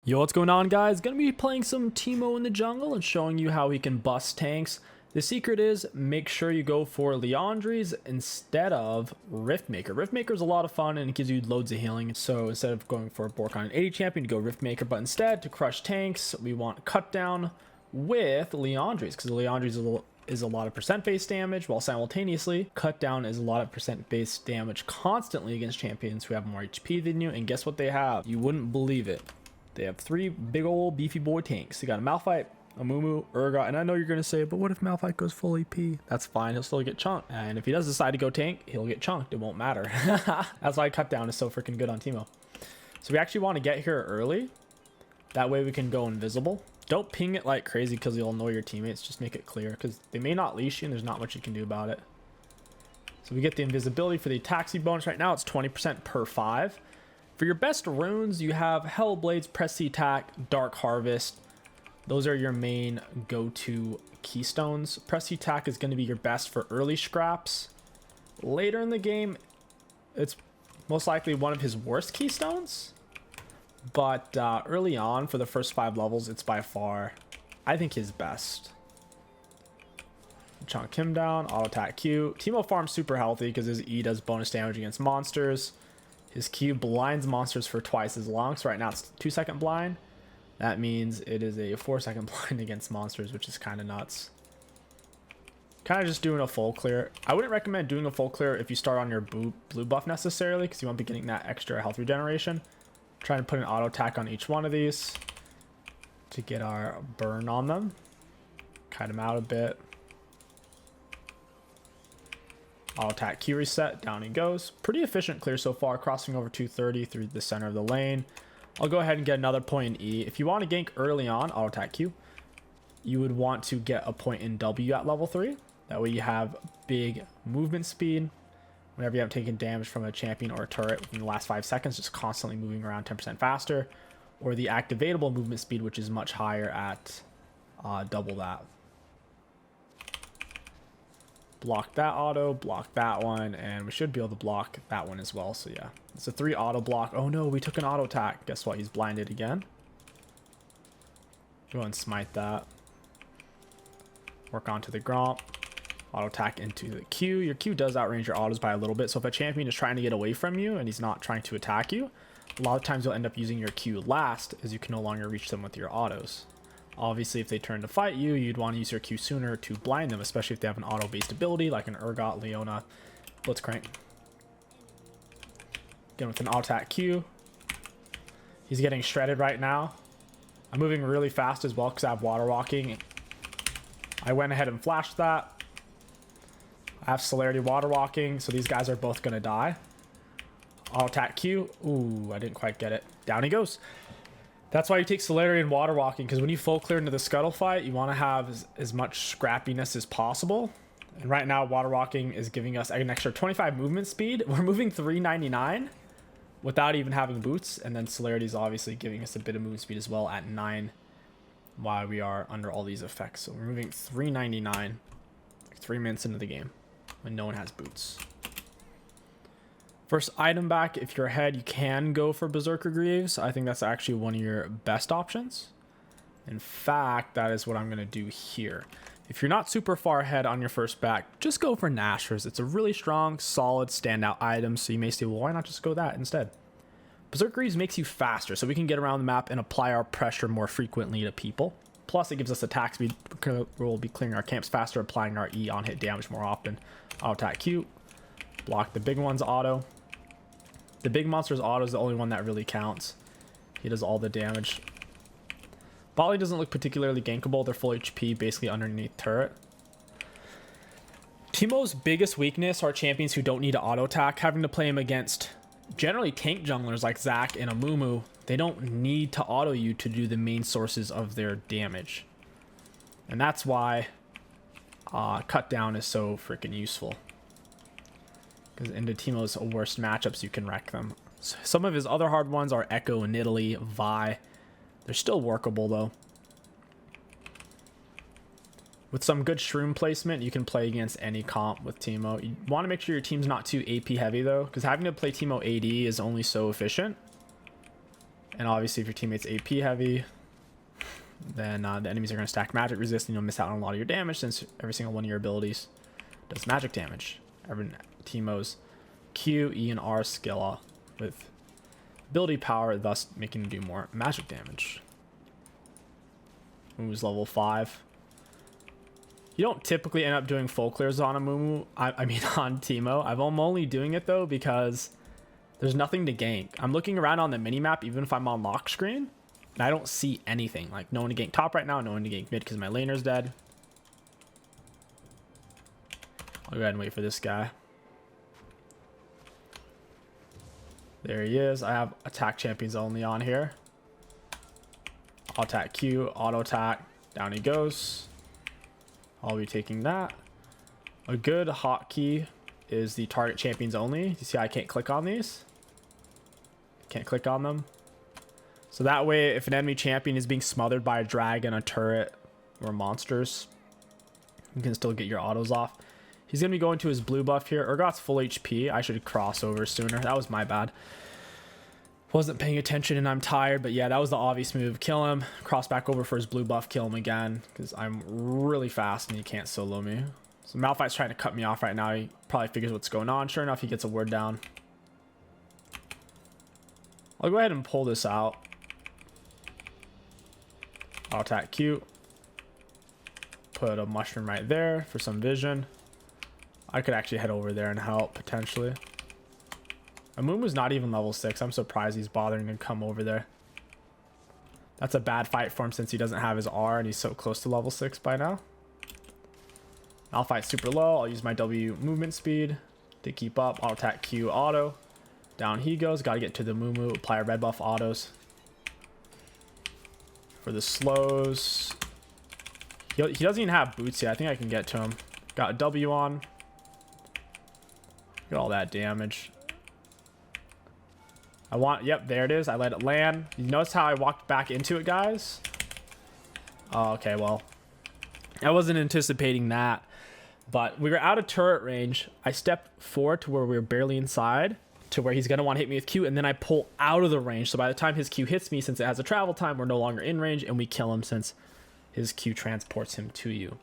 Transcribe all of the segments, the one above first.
Yo, what's going on, guys? Gonna be playing some Teemo in the jungle and showing you how he can bust tanks. The secret is make sure you go for Leandries instead of Riftmaker. Riftmaker is a lot of fun and it gives you loads of healing. So instead of going for Bork on an 80 champion, you go Riftmaker. But instead, to crush tanks, we want Cut Down with Leandries, because Leandries is a lot of percent base damage, while simultaneously Cut Down is a lot of percent base damage constantly against champions who have more HP than you. And guess what they have? You wouldn't believe it. They have three big old beefy boy tanks. They got a Malphite, a Mumu, Urgot, and I know you're going to say, but what if Malphite goes full AP? That's fine, he'll still get chunked. And if he does decide to go tank, he'll get chunked. It won't matter. That's why Cut Down is so freaking good on Teemo. So we actually want to get here early. That way we can go invisible. Don't ping it like crazy because you'll annoy your teammates. Just make it clear because they may not leash you and there's not much you can do about it. So we get the invisibility for the taxi bonus. Right now it's 20% per 5. For your best runes, you have Hellblades, Press C Attack, Dark Harvest. Those are your main go-to keystones. Press C Attack is going to be your best for early scraps. Later in the game, it's most likely one of his worst keystones. But early on, for the first 5 levels, it's by far, I think, his best. Chunk him down, auto attack Q. Teemo farms super healthy because his E does bonus damage against monsters. His Q blinds monsters for twice as long. So right now it's 2-second blind. That means it is a 4-second blind against monsters, which is kind of nuts. Kind of just doing a full clear. I wouldn't recommend doing a full clear if you start on your blue buff necessarily, because you won't be getting that extra health regeneration. Trying to put an auto attack on each one of these to get our burn on them. Kite him out a bit. Auto attack Q reset, down he goes. Pretty efficient clear so far, crossing over 230 through the center of the lane. I'll go ahead and get another point in E. If you want to gank early on, auto attack Q, you would want to get a point in W at level 3. That way you have big movement speed. Whenever you have taken damage from a champion or a turret within the last 5 seconds, just constantly moving around 10% faster. Or the activatable movement speed, which is much higher at double that. Block that auto, block that one, and we should be able to block that one as well. So yeah, it's a 3 auto block. Oh no, we took an auto attack. Guess what? He's blinded again. Go and smite that. Work onto the Gromp. Auto attack into the Q. Your Q does outrange your autos by a little bit. So if a champion is trying to get away from you and he's not trying to attack you, a lot of times you'll end up using your Q last, as you can no longer reach them with your autos. Obviously, if they turn to fight you, you'd want to use your Q sooner to blind them, especially if they have an auto-based ability like an Urgot, Leona, Blitzcrank. Again with an auto attack Q. He's getting shredded right now. I'm moving really fast as well because I have water walking. I went ahead and flashed that. I have celerity water walking, so these guys are both going to die. Auto attack Q. Ooh, I didn't quite get it. Down he goes. That's why you take celerity and water walking, because when you full clear into the scuttle fight, you want to have as much scrappiness as possible. And right now, water walking is giving us an extra 25 movement speed. We're moving 399 without even having boots, and then celerity is obviously giving us a bit of movement speed as well at 9 while we are under all these effects. So we're moving 399 like 3 minutes into the game when no one has boots. First item back, if you're ahead, you can go for Berserker Greaves. I think that's actually one of your best options. In fact, that is what I'm going to do here. If you're not super far ahead on your first back, just go for Nashers. It's a really strong, solid, standout item, so you may say, well, why not just go that instead? Berserker Greaves makes you faster, so we can get around the map and apply our pressure more frequently to people. Plus, it gives us attack speed. We'll be clearing our camps faster, applying our E on hit damage more often. Auto attack Q. Block the big one's auto. The big monster's auto is the only one that really counts. He does all the damage. Volley doesn't look particularly gankable. They're full HP, basically underneath turret. Teemo's biggest weakness are champions who don't need to auto attack. Having to play him against generally tank junglers like Zac and a Mumu, they don't need to auto you to do the main sources of their damage. And that's why Cut Down is so freaking useful. Because into Teemo's worst matchups, you can wreck them. So some of his other hard ones are Echo, Nidalee, Vi. They're still workable, though. With some good shroom placement, you can play against any comp with Teemo. You want to make sure your team's not too AP heavy, though, because having to play Teemo AD is only so efficient. And obviously if your teammate's AP heavy, then the enemies are going to stack magic resist and you'll miss out on a lot of your damage since every single one of your abilities does magic damage. Every Teemo's Q, E, and R skill with ability power, thus making him do more magic damage. Muumu's level 5. You don't typically end up doing full clears on a Muumu, I mean on Teemo. I'm only doing it though because there's nothing to gank. I'm looking around on the minimap even if I'm on lock screen. And I don't see anything. Like, no one to gank top right now, no one to gank mid because my laner's dead. I'll go ahead and wait for this guy. There he is. I have attack champions only on here. I'll attack Q, auto attack. Down he goes. I'll be taking that. A good hotkey is the target champions only. You see I can't click on these? Can't click on them. So that way, if an enemy champion is being smothered by a dragon, a turret, or monsters, you can still get your autos off. He's going to be going to his blue buff here. Urgot's full HP. I should cross over sooner. That was my bad. Wasn't paying attention and I'm tired. But yeah, that was the obvious move. Kill him. Cross back over for his blue buff. Kill him again. Because I'm really fast and he can't solo me. So Malphite's trying to cut me off right now. He probably figures what's going on. Sure enough, he gets a word down. I'll go ahead and pull this out. I'll attack Q. Put a mushroom right there for some vision. I could actually head over there and help potentially. Amumu's not even level 6. I'm surprised he's bothering to come over there. That's a bad fight for him since he doesn't have his R and he's so close to level 6 by now. I'll fight super low. I'll use my W movement speed to keep up. I'll attack Q auto. Down he goes. Got to get to the Muumu. Apply red buff autos. For the slows. He doesn't even have boots yet. I think I can get to him. Got a W on. Get all that damage. Yep, there it is. I let it land. You notice how I walked back into it, guys? Oh, okay, well. I wasn't anticipating that. But we were out of turret range. I stepped forward to where we were barely inside, to where he's going to want to hit me with Q, and then I pull out of the range. So by the time his Q hits me, since it has a travel time, we're no longer in range, and we kill him since his Q transports him to you.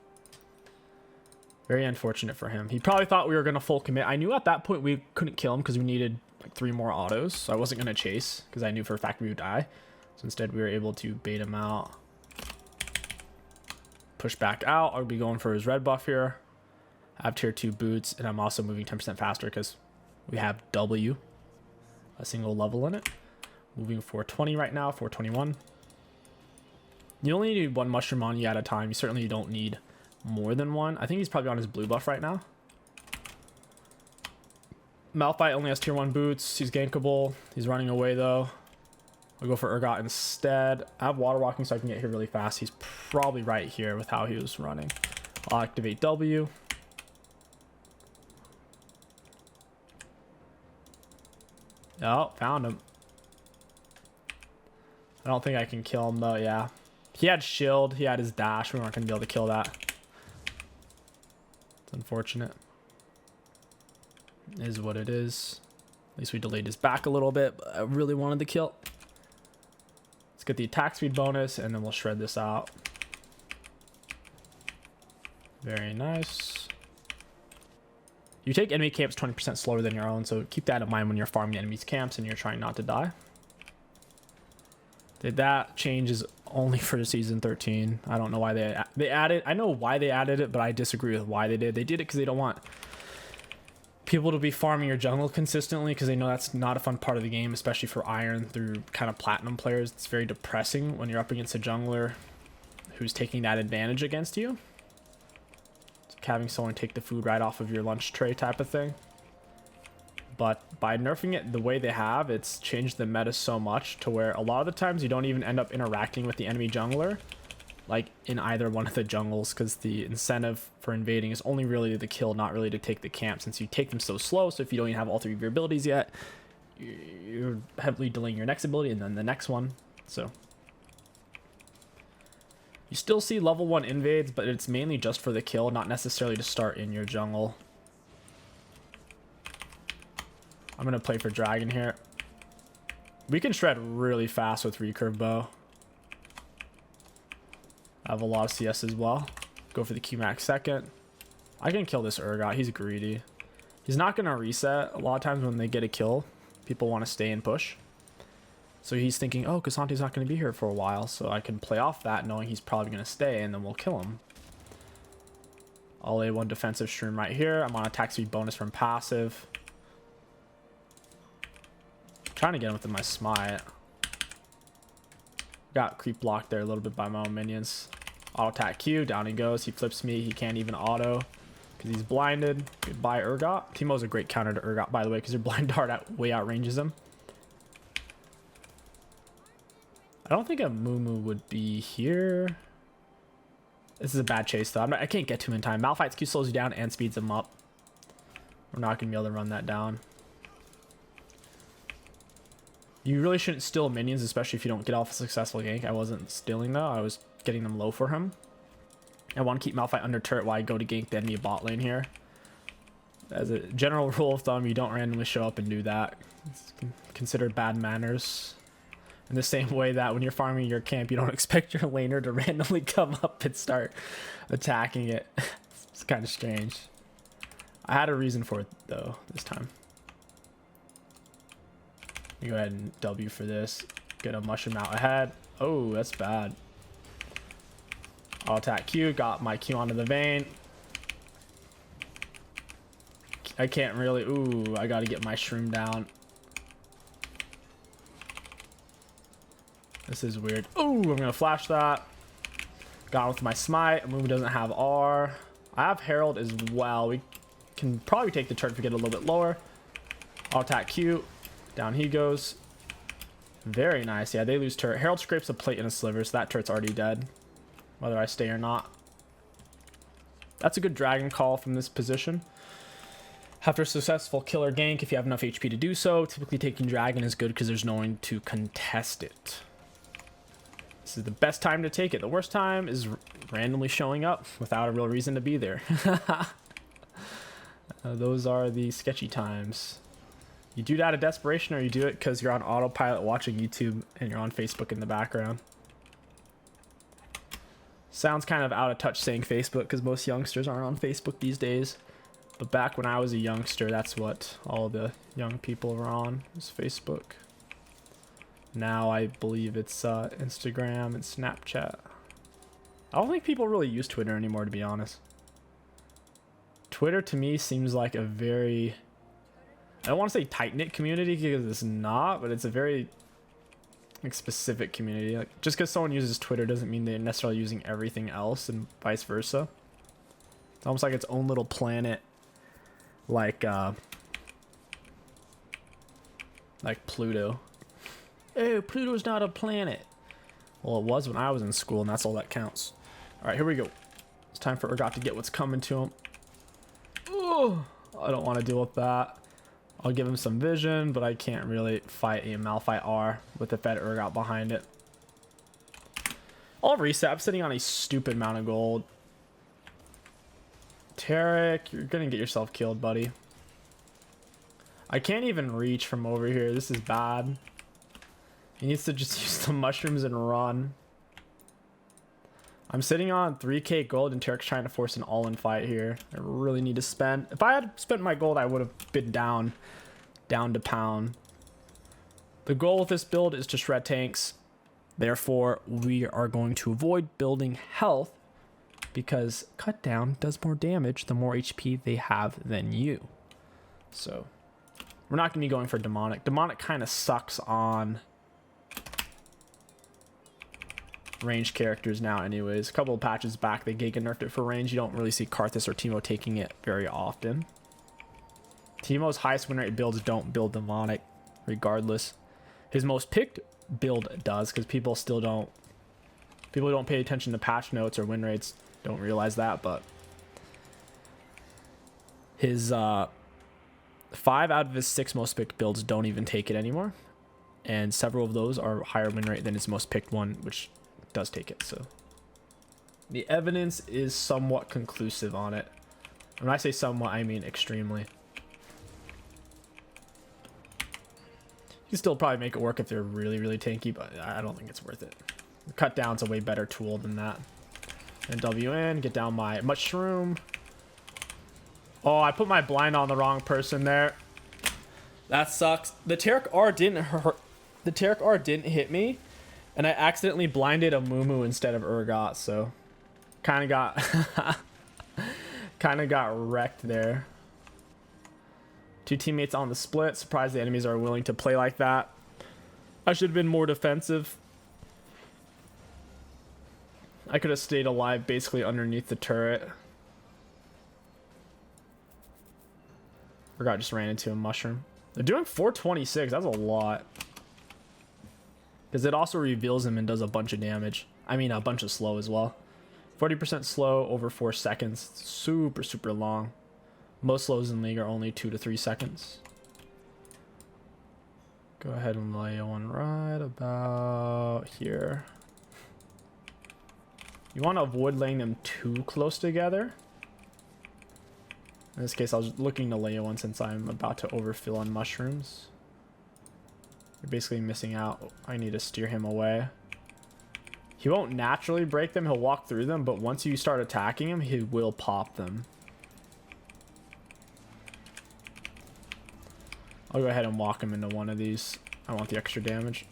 Very unfortunate for him. He probably thought we were going to full commit. I knew at that point we couldn't kill him because we needed like 3 more autos. So I wasn't going to chase because I knew for a fact we would die. So instead we were able to bait him out. Push back out. I'll be going for his red buff here. I have tier 2 boots, and I'm also moving 10% faster because we have W, a single level in it. Moving 420 right now, 421. You only need 1 mushroom on you at a time. You certainly don't need more than 1. I think he's probably on his blue buff right now. Malphite only has tier 1 boots. He's gankable. He's running away though. I'll go for Urgot instead. I have water walking so I can get here really fast. He's probably right here with how he was running. I'll activate W. Oh, found him. I don't think I can kill him though. Yeah, he had shield. He had his dash. We weren't going to be able to kill that. It's unfortunate. It is what it is. At least we delayed his back a little bit, but I really wanted the kill. Let's get the attack speed bonus and then we'll shred this out. Very nice. You take enemy camps 20% slower than your own, so keep that in mind when you're farming enemies camps and you're trying not to die. That change is only for season 13. I don't know why they added. I know why they added it, but I disagree with why they did. They did it because they don't want people to be farming your jungle consistently because they know that's not a fun part of the game, especially for iron through kind of platinum players. It's very depressing when you're up against a jungler who's taking that advantage against you. It's like having someone take the food right off of your lunch tray type of thing. But by nerfing it the way they have, it's changed the meta so much to where a lot of the times you don't even end up interacting with the enemy jungler, like in either one of the jungles, because the incentive for invading is only really the kill, not really to take the camp, since you take them so slow. So if you don't even have all 3 of your abilities yet, you're heavily delaying your next ability and then the next one. So you still see level 1 invades, but it's mainly just for the kill, not necessarily to start in your jungle. I'm going to play for dragon here. We can shred really fast with recurve bow. I have a lot of CS as well. Go for the Q-Max second. I can kill this Urgot. He's greedy. He's not going to reset. A lot of times when they get a kill, people want to stay and push. So he's thinking, oh, Kasante's not going to be here for a while, so I can play off that knowing he's probably going to stay, and then we'll kill him. I'll lay one defensive shroom right here. I'm on attack speed bonus from passive. Trying to get him within my smite. Got creep blocked there a little bit by my own minions. Auto attack Q, down he goes. He flips me. He can't even auto because he's blinded. Goodbye, Urgot. Teemo's a great counter to Urgot, by the way, because your blind dart way outranges him. I don't think a Mumu would be here. This is a bad chase, though. I can't get to him in time. Malphite's Q slows you down and speeds him up. We're not going to be able to run that down. You really shouldn't steal minions, especially if you don't get off a successful gank. I wasn't stealing, though. I was getting them low for him. I want to keep Malphite under turret while I go to gank the enemy bot lane here. As a general rule of thumb, you don't randomly show up and do that. It's considered bad manners. In the same way that when you're farming your camp, you don't expect your laner to randomly come up and start attacking it. It's kind of strange. I had a reason for it, though, this time. You go ahead and W for this. Get a mushroom out ahead. Oh, that's bad. I'll attack Q. Got my Q onto the vein. I can't really... Ooh, I got to get my shroom down. This is weird. Ooh, I'm going to flash that. Got with my smite. Mumu doesn't have R. I have Herald as well. We can probably take the turret if we get a little bit lower. I'll attack Q. Down he goes. Very nice. Yeah, they lose turret. Herald scrapes a plate in a sliver, so that turret's already dead. Whether I stay or not. That's a good dragon call from this position. After a successful killer gank, if you have enough HP to do so, typically taking dragon is good because there's no one to contest it. This is the best time to take it. The worst time is randomly showing up without a real reason to be there. Those are the sketchy times. You do it out of desperation, or you do it because you're on autopilot watching YouTube and you're on Facebook in the background. Sounds kind of out of touch saying Facebook because most youngsters aren't on Facebook these days. But back when I was a youngster, that's what all the young people were on, was Facebook. Now I believe it's Instagram and Snapchat. I don't think people really use Twitter anymore, to be honest. Twitter to me seems like a very... I don't want to say tight-knit community because it's not, but it's a very like specific community. Like, just because someone uses Twitter doesn't mean they're necessarily using everything else, and vice versa. It's almost like its own little planet, like Pluto. Oh, Pluto's not a planet. Well, it was when I was in school, and that's all that counts. All right, here we go. It's time for Urgot to get what's coming to him. Oh, I don't want to deal with that. I'll give him some vision, but I can't really fight a Malphite R with the fed Urgot behind it. I'll reset. I'm sitting on a stupid amount of gold. Tarek, you're going to get yourself killed, buddy. I can't even reach from over here. This is bad. He needs to just use the mushrooms and run. I'm sitting on 3k gold and Tarek's trying to force an all-in fight here. I really need to spend... If I had spent my gold, I would have been down to pound. The goal with this build is to shred tanks. Therefore, we are going to avoid building health because cut down does more damage the more HP they have than you. So, we're not going to be going for demonic. Demonic kind of sucks on range characters now anyways. A couple of patches back they Giga nerfed it for range. You don't really see Karthus or Teemo taking it very often. Teemo's highest win rate builds don't build demonic regardless. His most picked build does because people don't pay attention to patch notes or win rates, don't realize that, but his 5 out of his 6 most picked builds don't even take it anymore, and several of those are higher win rate than his most picked one, which does take it. So the evidence is somewhat conclusive on it. When I say somewhat, I mean extremely. You can still probably make it work if they're really, really tanky, but I don't think it's worth it. Cut down's a way better tool than that. And W in, get down my mushroom. Oh, I put my blind on the wrong person there. That sucks. The Tarek R didn't hurt. The Tarek R didn't hit me, and I accidentally blinded a Mumu instead of Urgot, so kind of got wrecked there. Two teammates on the split. Surprised the enemies are willing to play like that. I should have been more defensive. I could have stayed alive basically underneath the turret. Urgot just ran into a mushroom. They're doing 426. That's a lot. Because it also reveals him and does a bunch of damage. I mean, a bunch of slow as well. 40% slow over 4 seconds. Super, super long. Most slows in League are only 2 to 3 seconds. Go ahead and lay one right about here. You want to avoid laying them too close together. In this case, I was looking to lay one since I'm about to overfill on mushrooms. You're basically missing out. I need to steer him away. He won't naturally break them. He'll walk through them, but once you start attacking him, he will pop them. I'll go ahead and walk him into one of these. I want the extra damage.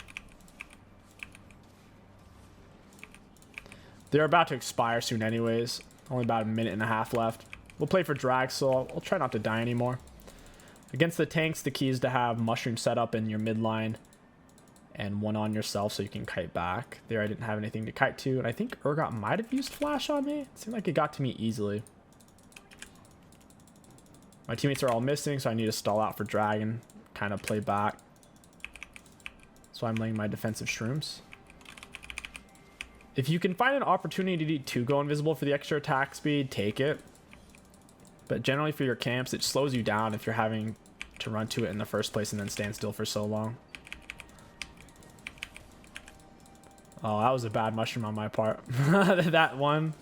They're about to expire soon anyways. Only about a minute and a half left. We'll play for drag, so I'll try not to die anymore. Against the tanks, the key is to have mushroom set up in your mid line and one on yourself so you can kite back. There I didn't have anything to kite to, and I think Urgot might have used flash on me. It seemed like it got to me easily. My teammates are all missing, so I need to stall out for drag and kind of play back. So I'm laying my defensive shrooms. If you can find an opportunity to go invisible for the extra attack speed, take it. But generally for your camps, it slows you down if you're having to run to it in the first place and then stand still for so long. Oh, that was a bad mushroom on my part. That one.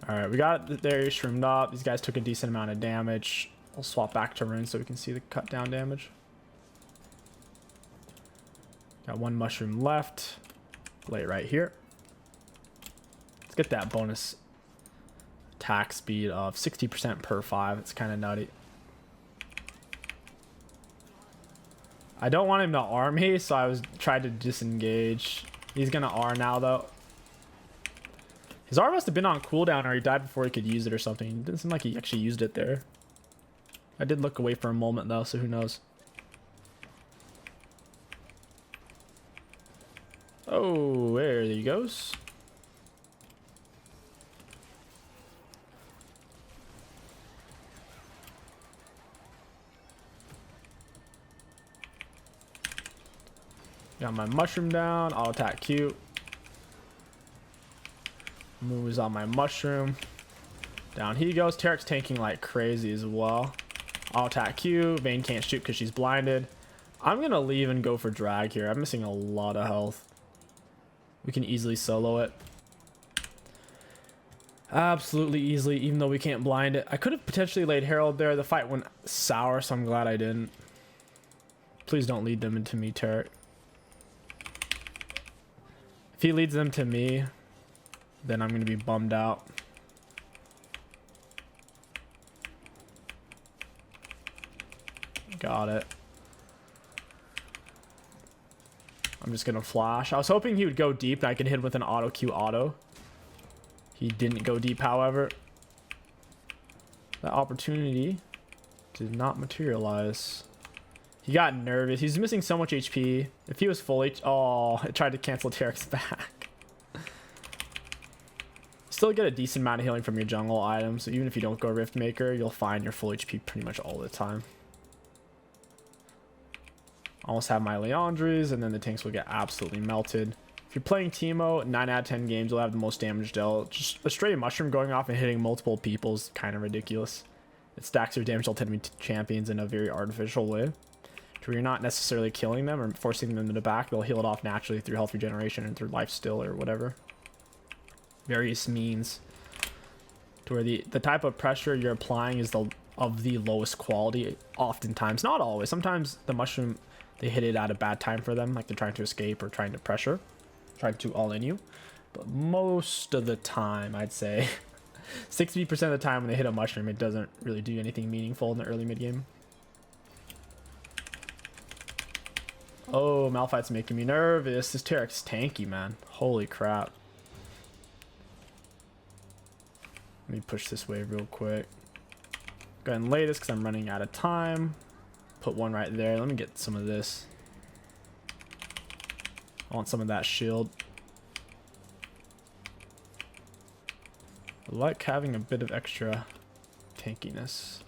Alright, we got their shroomed up. These guys took a decent amount of damage. I'll swap back to rune so we can see the cut down damage. Got one mushroom left. Lay it right here. Let's get that bonus attack speed of 60% per 5. It's kind of nutty. I don't want him to R me, so I was trying to disengage. He's gonna R now though. His R must have been on cooldown or he died before he could use it or something. It didn't seem like he actually used it there. I did look away for a moment though, so who knows. Oh, there he goes. Got my mushroom down. I'll attack Q. Moves on my mushroom. Down he goes. Tarek's tanking like crazy as well. I'll attack Q. Vayne can't shoot because she's blinded. I'm going to leave and go for drag here. I'm missing a lot of health. We can easily solo it. Absolutely easily, even though we can't blind it. I could have potentially laid Herald there. The fight went sour, so I'm glad I didn't. Please don't lead them into me, Tarek. If he leads them to me, then I'm going to be bummed out. Got it. I'm just going to flash. I was hoping he would go deep and I could hit him with an auto Q auto. He didn't go deep, however. That opportunity did not materialize. He got nervous. He's missing so much HP. If he was full HP... Oh, it tried to cancel Tarek's back. Still get a decent amount of healing from your jungle items. So even if you don't go Rift Maker, you'll find your full HP pretty much all the time. Almost have my Leandries, and then the tanks will get absolutely melted. If you're playing Teemo, 9 out of 10 games, you'll have the most damage dealt. Just a straight mushroom going off and hitting multiple people is kind of ridiculous. It stacks your damage dealt to enemy champions in a very artificial way. To where you're not necessarily killing them or forcing them to the back. They'll heal it off naturally through health regeneration and through life steal or whatever. Various means. To where the type of pressure you're applying is the of the lowest quality oftentimes. Not always. Sometimes the mushroom, they hit it at a bad time for them, like they're trying to escape or trying to pressure, trying to all in you. But most of the time, I'd say 60% of the time when they hit a mushroom, it doesn't really do anything meaningful in the early mid game. Oh, Malphite's making me nervous. This Terek's tanky, man. Holy crap. Let me push this wave real quick. Go ahead and lay this because I'm running out of time. Put one right there. Let me get some of this. I want some of that shield. I like having a bit of extra tankiness.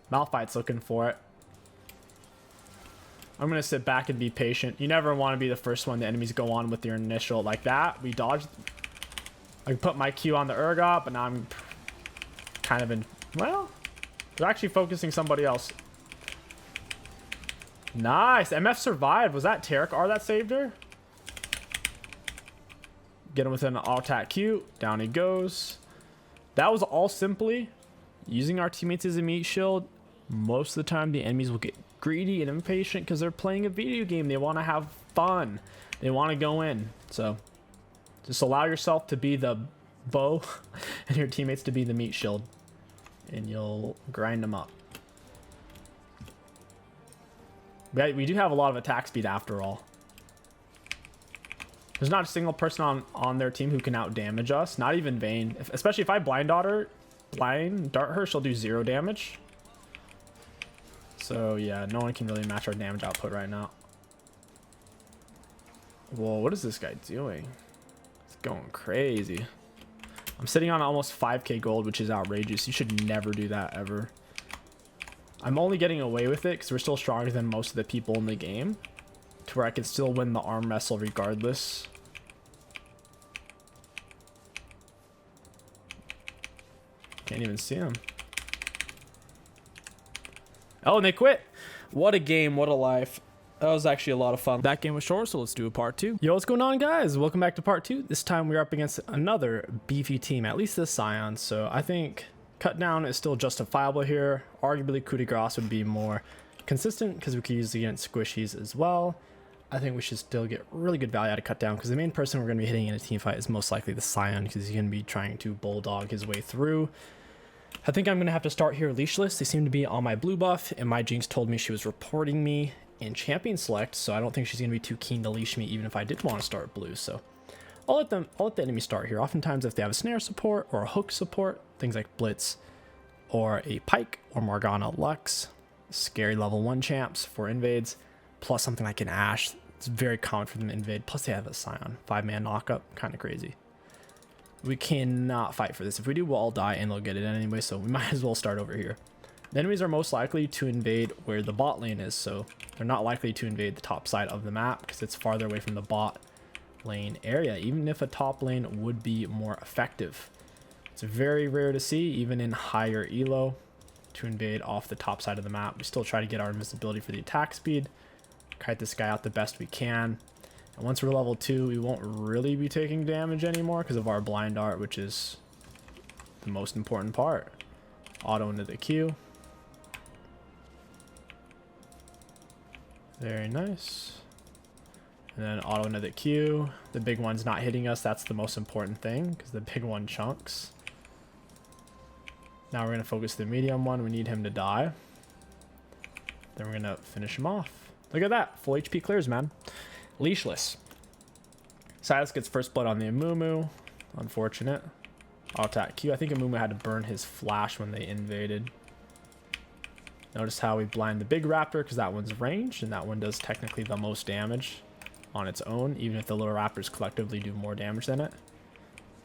Malphite's looking for it. I'm going to sit back and be patient. You never want to be the first one the enemies go on with your initial like that. We dodged. I put my Q on the Urgot, but now I'm kind of in... Well, they're actually focusing somebody else. Nice. MF survived. Was that Terek R that saved her? Get him with an auto-attack Q. Down he goes. That was all simply using our teammates as a meat shield. Most of the time, the enemies will get greedy and impatient because they're playing a video game. They want to have fun. They want to go in. So just allow yourself to be the bow and your teammates to be the meat shield, and you'll grind them up. We do have a lot of attack speed after all. There's not a single person on their team who can out damage us. Not even Vayne. Especially if I blind dart her, she'll do 0 damage. So yeah, no one can really match our damage output right now. Whoa, what is this guy doing? It's going crazy. I'm sitting on almost 5k gold, which is outrageous. You should never do that ever. I'm only getting away with it because we're still stronger than most of the people in the game, to where I can still win the arm wrestle regardless. Can't even see him. Oh, and they quit. What a game. What a life. That was actually a lot of fun. That game was short, so let's do a part 2. Yo, what's going on, guys? Welcome back to part 2. This time we're up against another beefy team, at least the Scion. So I think cut down is still justifiable here. Arguably, coup de grace would be more consistent because we could use it against squishies as well. I think we should still get really good value out of cut down because the main person we're going to be hitting in a team fight is most likely the Scion because he's going to be trying to bulldog his way through. I think I'm going to have to start here leashless. They seem to be on my blue buff, and my Jinx told me she was reporting me in champion select, so I don't think she's going to be too keen to leash me even if I did want to start blue. So I'll let the enemy start here. Oftentimes if they have a snare support or a hook support, things like Blitz or a Pike or Morgana Lux, scary level 1 champs for invades, plus something like an Ashe. It's very common for them to invade, plus they have a Scion. 5-man knockup, kind of crazy. We cannot fight for this. If we do, we'll all die and they'll get it anyway, so we might as well start over here. The enemies are most likely to invade where the bot lane is, so they're not likely to invade the top side of the map because it's farther away from the bot lane area, even if a top lane would be more effective. It's very rare to see, even in higher elo, to invade off the top side of the map. We still try to get our invisibility for the attack speed, kite this guy out the best we can. And once we're level 2, we won't really be taking damage anymore because of our blind art, which is the most important part. Auto into the Q. Very nice. And then auto into the Q. The big one's not hitting us. That's the most important thing because the big one chunks. Now we're going to focus the medium one. We need him to die. Then we're going to finish him off. Look at that. Full HP clears, man. Leashless. Silas gets first blood on the Amumu. Unfortunate. Auto-attack Q. I think Amumu had to burn his flash when they invaded. Notice how we blind the big raptor because that one's ranged and that one does technically the most damage on its own, even if the little raptors collectively do more damage than it.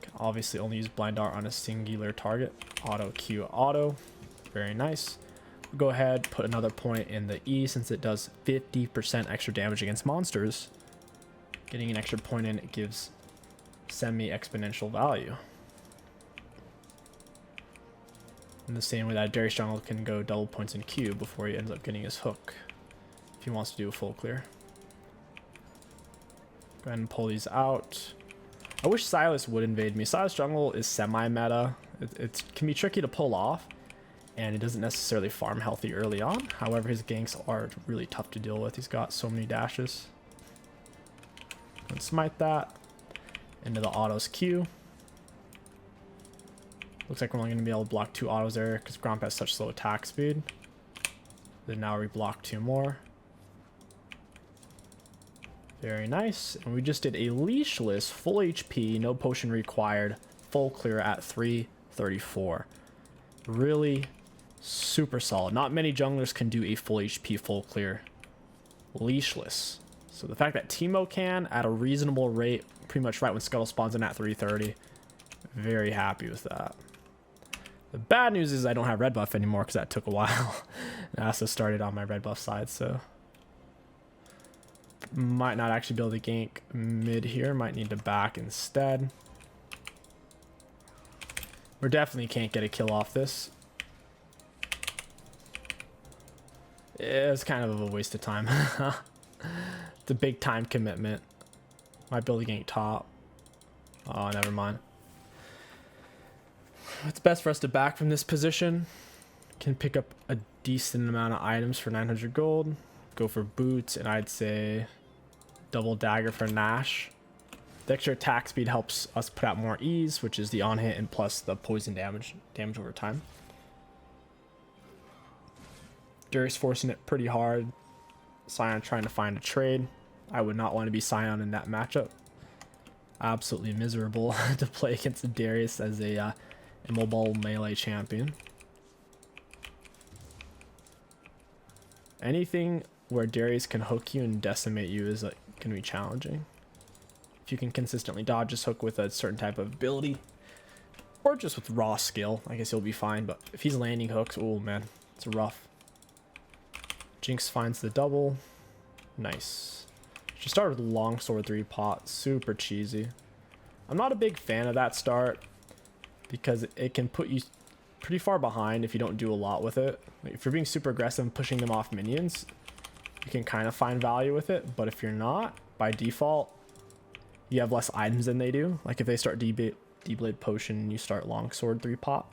Can obviously only use blind dart on a singular target. Auto Q auto. Very nice. We'll go ahead, put another point in the E since it does 50% extra damage against monsters. Getting an extra point in it gives semi-exponential value. In the same way that Darius Jungle can go double points in Q before he ends up getting his hook if he wants to do a full clear. Go ahead and pull these out. I wish Silas would invade me. Silas Jungle is semi-meta. It can be tricky to pull off, and it doesn't necessarily farm healthy early on. However, his ganks are really tough to deal with. He's got so many dashes. Let's smite that into the autos queue. Looks like we're only going to be able to block 2 autos there because Gromp has such slow attack speed. Then now we block 2 more. Very nice. And we just did a leashless, full HP, no potion required, full clear at 334. Really super solid. Not many junglers can do a full HP, full clear, leashless. So the fact that Teemo can at a reasonable rate, pretty much right when Scuttle spawns in at 330, very happy with that. The bad news is I don't have red buff anymore because that took a while. And I also started on my red buff side, so might not actually be able to gank mid here. Might need to back instead. We definitely can't get a kill off this. It's kind of a waste of time. It's a big time commitment. Might be able to gank top. Oh, never mind. It's best for us to back from this position. Can pick up a decent amount of items for 900 gold. Go for boots, and I'd say double dagger for Nash. The extra attack speed helps us put out more ease, which is the on hit, and plus the poison damage over time. Darius forcing it pretty hard. Sion trying to find a trade. I would not want to be Sion in that matchup. Absolutely miserable to play against Darius as a immobile melee champion. Anything where Darius can hook you and decimate you is like going to be challenging. If you can consistently dodge his hook with a certain type of ability, or just with raw skill, I guess you'll be fine. But if he's landing hooks, oh man, it's rough. Jinx finds the double. Nice. She started with longsword 3 pot. Super cheesy. I'm not a big fan of that start because it can put you pretty far behind if you don't do a lot with it. Like if you're being super aggressive and pushing them off minions, you can kind of find value with it. But if you're not, by default, you have less items than they do. Like if they start D-Blade Potion, you start longsword 3 pot.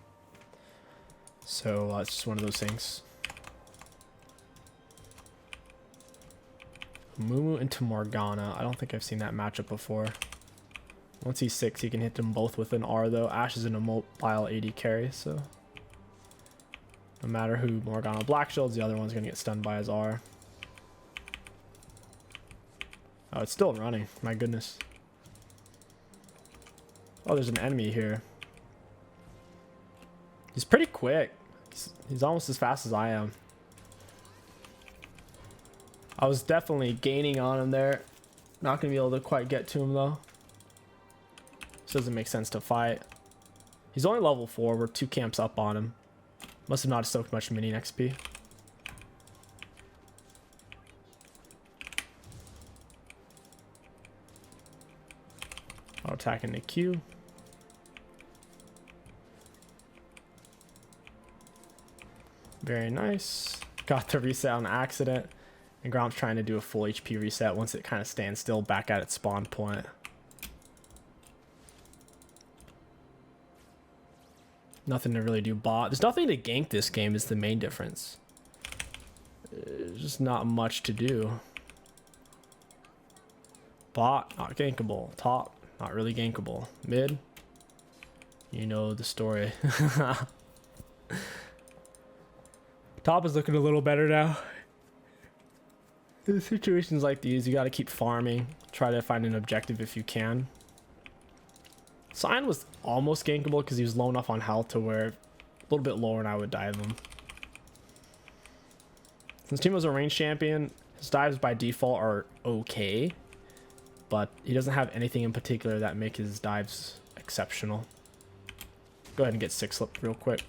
So it's just one of those things. Mumu into Morgana. I don't think I've seen that matchup before. Once he's 6, he can hit them both with an R though. Ashe is an immobile AD carry, so no matter who Morgana black shields, the other one's gonna get stunned by his R. Oh, it's still running. My goodness. Oh, there's an enemy here. He's pretty quick. He's almost as fast as I am. I was definitely gaining on him there. Not gonna be able to quite get to him though. This doesn't make sense to fight. He's only level 4. We're 2 camps up on him. Must have not soaked much minion XP. I'll attack in the queue. Very nice. Got the reset on accident. And Gromp's trying to do a full HP reset once it kind of stands still back at its spawn point. Nothing to really do bot. There's nothing to gank this game is the main difference. There's just not much to do. Bot, not gankable. Top, not really gankable. Mid, you know the story. Top is looking a little better now. In situations like these, you got to keep farming. Try to find an objective if you can. Sion was almost gankable because he was low enough on health to where a little bit lower and I would dive him. Since Teemo's a range champion, his dives by default are okay, but he doesn't have anything in particular that make his dives exceptional. Go ahead and get 6 slip real quick.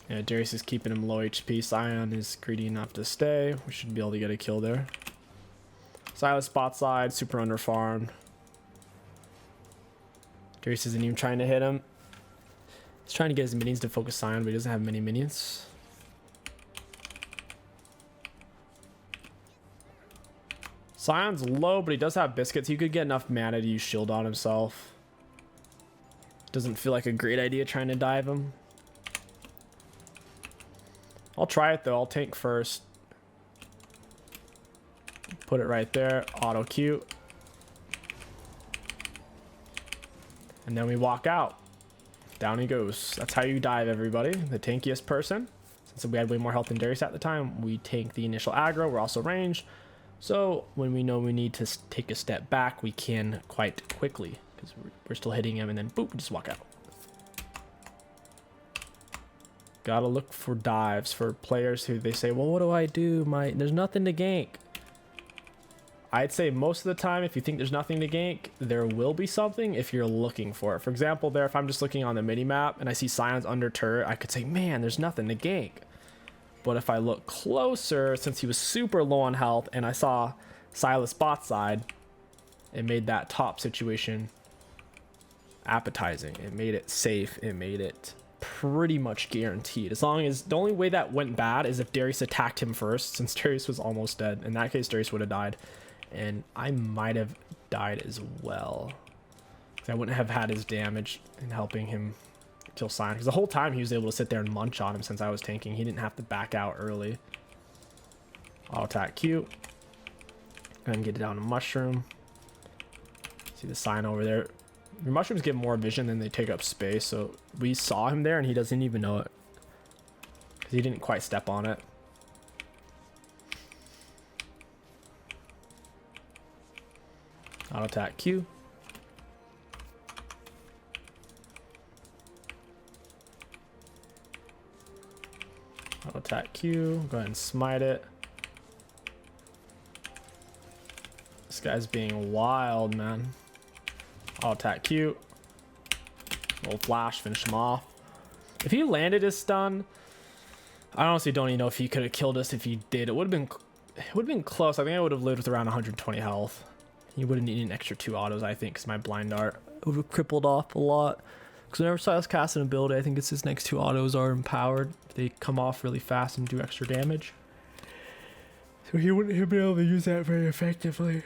Yeah, Darius is keeping him low HP. Sion is greedy enough to stay. We should be able to get a kill there. Silas bot side, super under farmed. Darius isn't even trying to hit him. He's trying to get his minions to focus Sion, but he doesn't have many minions. Scion's low, but he does have biscuits. He could get enough mana to use shield on himself. Doesn't feel like a great idea trying to dive him. I'll try it though. I'll tank first. Put it right there. Auto Q. And then we walk out. Down he goes. That's how you dive, everybody. The tankiest person. Since we had way more health than Darius at the time, we tank the initial aggro. We're also ranged. So when we know we need to take a step back, we can quite quickly. Because we're still hitting him and then boop, just walk out. Gotta look for dives for players who they say, well, what do I do? There's nothing to gank. I'd say most of the time, if you think there's nothing to gank, there will be something if you're looking for it. For example, there, if I'm just looking on the mini map and I see Scion's under turret, I could say, man, there's nothing to gank. But if I look closer, since he was super low on health and I saw Silas bot side, it made that top situation appetizing. It made it safe. It made it pretty much guaranteed. As long as the only way that went bad is if Darius attacked him first, since Darius was almost dead. In that case, Darius would have died. And I might have died as well. I wouldn't have had his damage in helping him kill Scion. Because the whole time he was able to sit there and munch on him since I was tanking. He didn't have to back out early. Auto attack Q. Go ahead and get it down to Mushroom. See the Scion over there. Your mushrooms get more vision than they take up space. So we saw him there and he doesn't even know it. Because he didn't quite step on it. Auto attack Q. Auto attack Q. Go ahead and smite it. This guy's being wild, man. Auto attack Q. Little flash, finish him off. If he landed his stun, I honestly don't even know if he could have killed us. If he did, it would have been close. I think I would have lived with around 120 health. He would have needed an extra 2 autos, I think, because my blind dart would have crippled off a lot. Because whenever Silas casts an ability, I think it's his next 2 autos are empowered. They come off really fast and do extra damage. So he wouldn't be able to use that very effectively,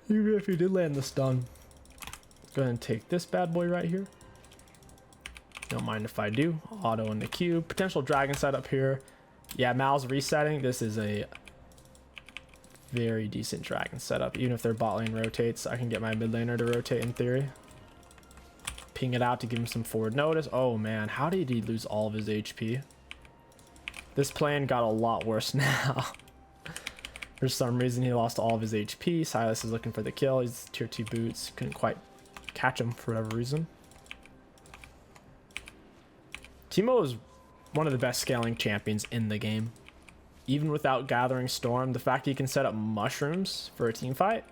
even if he did land the stun. Go ahead and take this bad boy right here. Don't mind if I do. Auto in the cube. Potential dragon setup here. Yeah, Mal's resetting. This is a very decent dragon setup. Even if their bot lane rotates, I can get my mid laner to rotate in theory. Ping it out to give him some forward notice. Oh man, how did he lose all of his HP? This plan got a lot worse now. For some reason, he lost all of his HP. Silas is looking for the kill. He's tier 2 boots. Couldn't quite catch him for whatever reason. Teemo is one of the best scaling champions in the game. Even without Gathering Storm, the fact he can set up mushrooms for a team fight,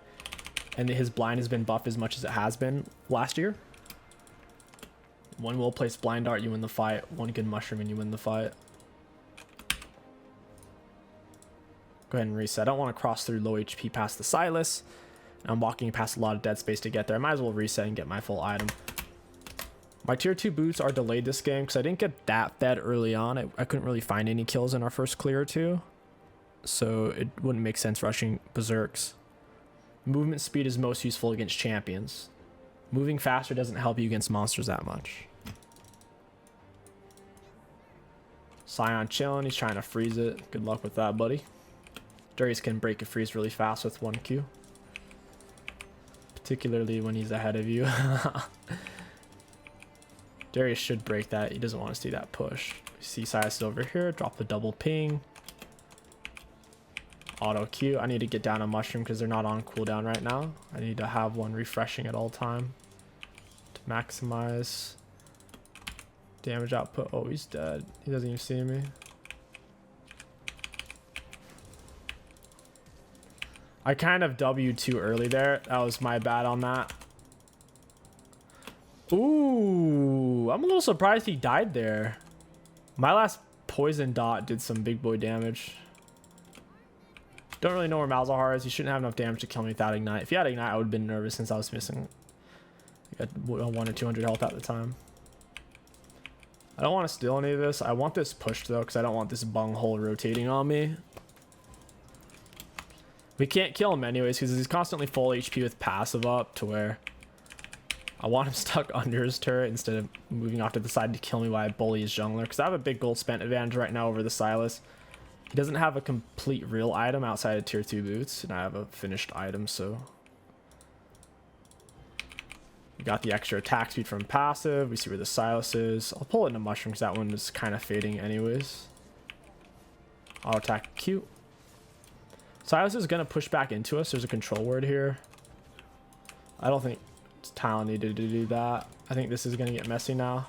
and that his blind has been buffed as much as it has been last year. One well-placed blind dart, you win the fight. One good mushroom, and you win the fight. Go ahead and reset. I don't want to cross through low HP past the Silas. I'm walking past a lot of dead space to get there. I might as well reset and get my full item. My tier 2 boots are delayed this game because I didn't get that fed early on. I couldn't really find any kills in our first clear or 2. So it wouldn't make sense rushing berserks. Movement speed is most useful against champions. Moving faster doesn't help you against monsters that much. Scion chilling. He's trying to freeze it. Good luck with that, buddy. Darius can break a freeze really fast with 1Q. Particularly when he's ahead of you. Darius should break that. He doesn't want to see that push. You see Silas is over here. Drop the double ping. Auto Q. I need to get down a mushroom because they're not on cooldown right now. I need to have one refreshing at all time to maximize damage output. Oh, he's dead. He doesn't even see me. I kind of W'd too early there. That was my bad on that. Ooh, I'm a little surprised he died there. My last poison dot did some big boy damage. Don't really know where Malzahar is. He shouldn't have enough damage to kill me without Ignite. If he had Ignite, I would have been nervous since I was missing. I got 1 or 200 health at the time. I don't want to steal any of this. I want this pushed though, because I don't want this bunghole rotating on me. We can't kill him anyways because he's constantly full HP with passive up to where I want him stuck under his turret instead of moving off to the side to kill me while I bully his jungler, because I have a big gold spent advantage right now over the Silas. He doesn't have a complete real item outside of tier 2 boots, and I have a finished item, so we got the extra attack speed from passive. We see where the Silas is. I'll pull it into mushroom because that one is kind of fading anyways. Auto attack Q. Silas is going to push back into us. There's a control word here. I don't think Talon needed to do that. I think this is going to get messy now.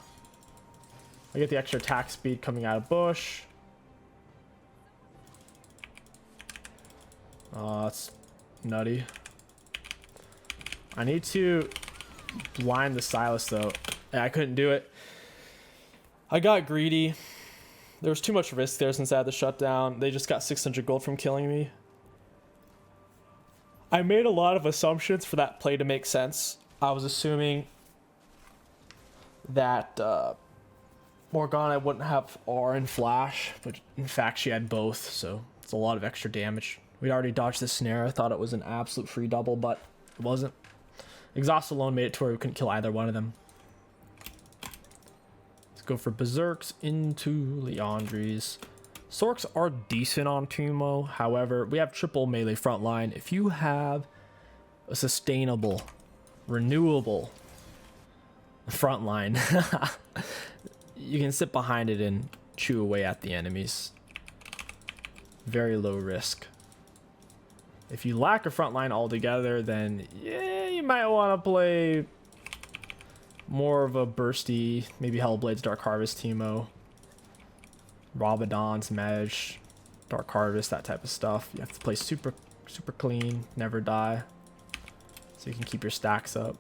I get the extra attack speed coming out of bush. Oh, that's nutty. I need to blind the Silas though. Yeah, I couldn't do it. I got greedy. There was too much risk there since I had the shutdown. They just got 600 gold from killing me. I made a lot of assumptions for that play to make sense. I was assuming that Morgana wouldn't have R and Flash, but in fact she had both, so it's a lot of extra damage. We'd already dodged the snare. I thought it was an absolute free double, but it wasn't. Exhaust alone made it to where we couldn't kill either one of them. Let's go for Berserks into Leandries. Sorks are decent on Teemo. However, we have triple melee frontline. If you have a sustainable, renewable frontline, you can sit behind it and chew away at the enemies. Very low risk. If you lack a frontline altogether, then yeah, you might want to play more of a bursty, maybe Hellblade's Dark Harvest Teemo, Rabadon's Mej, Dark Harvest, that type of stuff. You have to play super clean, never die, so you can keep your stacks up.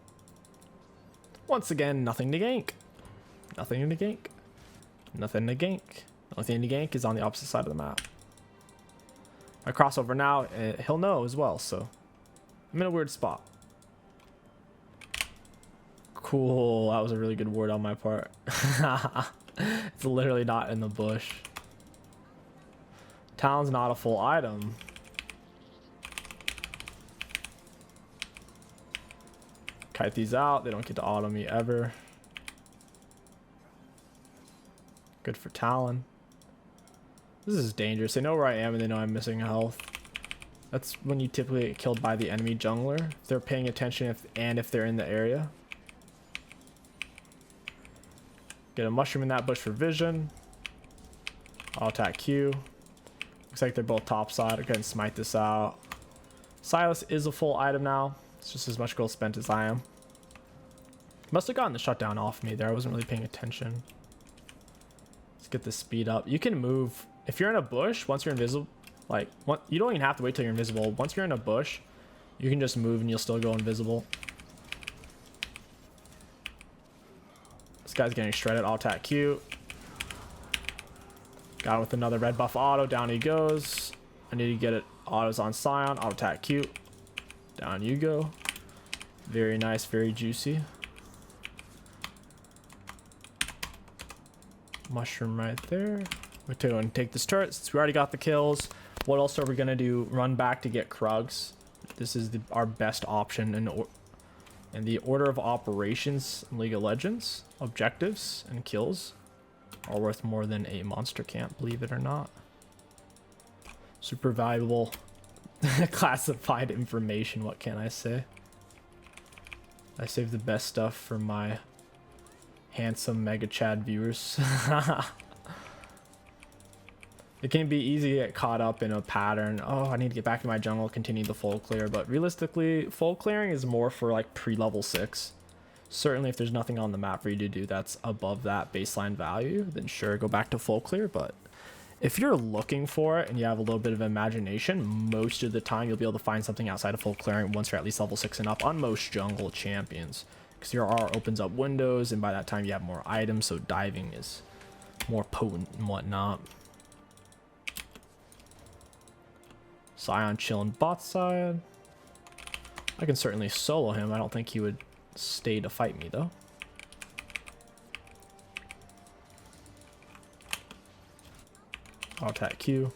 Once again, nothing to gank. Nothing to gank. Nothing to gank. The only thing to gank is on the opposite side of the map. I cross over now, he'll know as well, so I'm in a weird spot. Cool, that was a really good ward on my part. It's literally not in the bush. Talon's not a full item. Kite these out, they don't get to auto me ever. Good for Talon. This is dangerous. They know where I am and they know I'm missing health. That's when you typically get killed by the enemy jungler. If they're paying attention if they're in the area. Get a mushroom in that bush for vision. I'll attack Q. Looks like they're both top side. I'll go ahead and smite this out. Silas is a full item now. It's just as much gold spent as I am. Must have gotten the shutdown off me there. I wasn't really paying attention. Let's get the speed up. You can move. If you're in a bush, once you're invisible, you don't even have to wait till you're invisible. Once you're in a bush, you can just move and you'll still go invisible. This guy's getting shredded. I'll attack Q. Got him with another red buff auto. Down he goes. I need to get it. Autos on Scion. I'll attack Q. Down you go. Very nice. Very juicy. Mushroom right there. We're going to take this turret since we already got the kills. What else are we going to do? Run back to get Krugs. This is our best option in the order of operations in League of Legends. Objectives and kills are worth more than a monster camp, believe it or not. Super valuable classified information, what can I say? I saved the best stuff for my handsome Mega Chad viewers. It can be easy to get caught up in a pattern. Oh, I need to get back to my jungle, continue the full clear. But realistically, full clearing is more for like pre-level 6. Certainly if there's nothing on the map for you to do that's above that baseline value, then sure, go back to full clear. But if you're looking for it and you have a little bit of imagination, most of the time you'll be able to find something outside of full clearing once you're at least level 6 and up on most jungle champions. Because your R opens up windows, and by that time you have more items, so diving is more potent and whatnot. Scion chilling bot side. I can certainly solo him. I don't think he would stay to fight me though. I'll attack Q.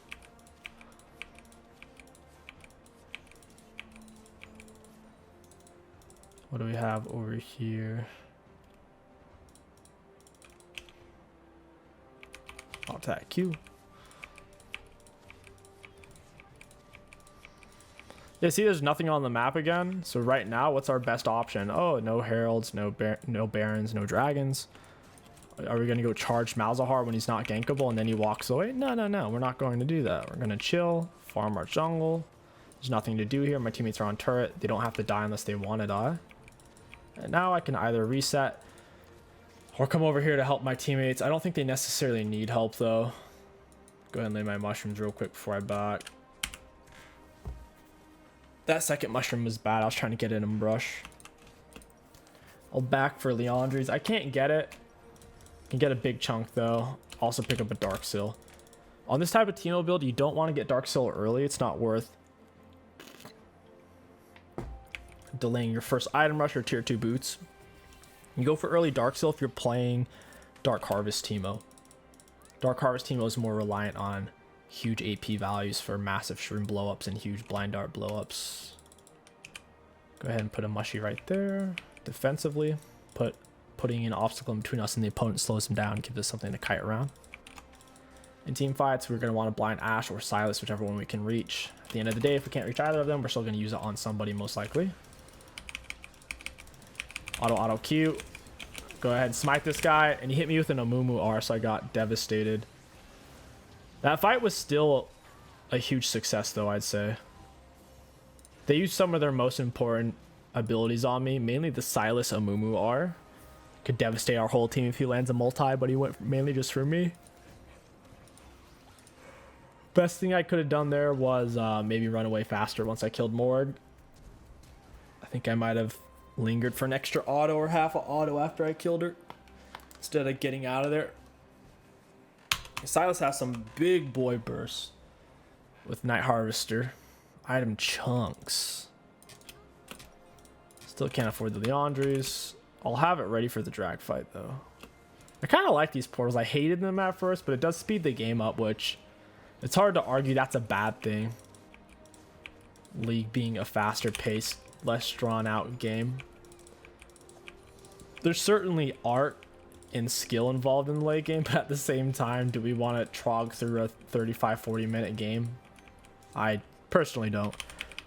What do we have over here? I'll attack Q. Yeah, see, there's nothing on the map again. So right now, what's our best option? Oh, no heralds, no barons, no dragons. Are we going to go charge Malzahar when he's not gankable and then he walks away? No, no, no. We're not going to do that. We're going to chill, farm our jungle. There's nothing to do here. My teammates are on turret. They don't have to die unless they want to die. And now I can either reset or come over here to help my teammates. I don't think they necessarily need help, though. Go ahead and lay my mushrooms real quick before I back. That second mushroom was bad. I was trying to get it in brush. I'll back for Leandri's. I can't get it. Can get a big chunk though. Also pick up a Dark Seal. On this type of Teemo build, you don't want to get Dark Seal early. It's not worth delaying your first item rush or tier 2 boots. You go for early Dark Seal if you're playing Dark Harvest Teemo. Dark Harvest Teemo is more reliant on huge AP values for massive shroom blowups and huge blind dart blowups. Go ahead and put a mushy right there. Defensively, putting an obstacle in between us and the opponent slows him down, gives us something to kite around. In team fights, we're going to want to blind Ashe or Silas, whichever one we can reach. At the end of the day, if we can't reach either of them, we're still going to use it on somebody most likely. Auto Q. Go ahead and smite this guy, and he hit me with an Amumu R, so I got devastated. That fight was still a huge success, though, I'd say. They used some of their most important abilities on me, mainly the Silas Amumu R. Could devastate our whole team if he lands a multi, but he went mainly just for me. Best thing I could have done there was maybe run away faster once I killed Morg. I think I might have lingered for an extra auto or half an auto after I killed her, instead of getting out of there. Silas has some big boy bursts with Night Harvester. Item chunks. Still can't afford the Leandries. I'll have it ready for the drag fight, though. I kind of like these portals. I hated them at first, but it does speed the game up, which it's hard to argue that's a bad thing. League being a faster paced, less drawn out game. There's certainly art and skill involved in the late game, but at the same time, do we want to trog through a 35-40 minute game? I personally don't.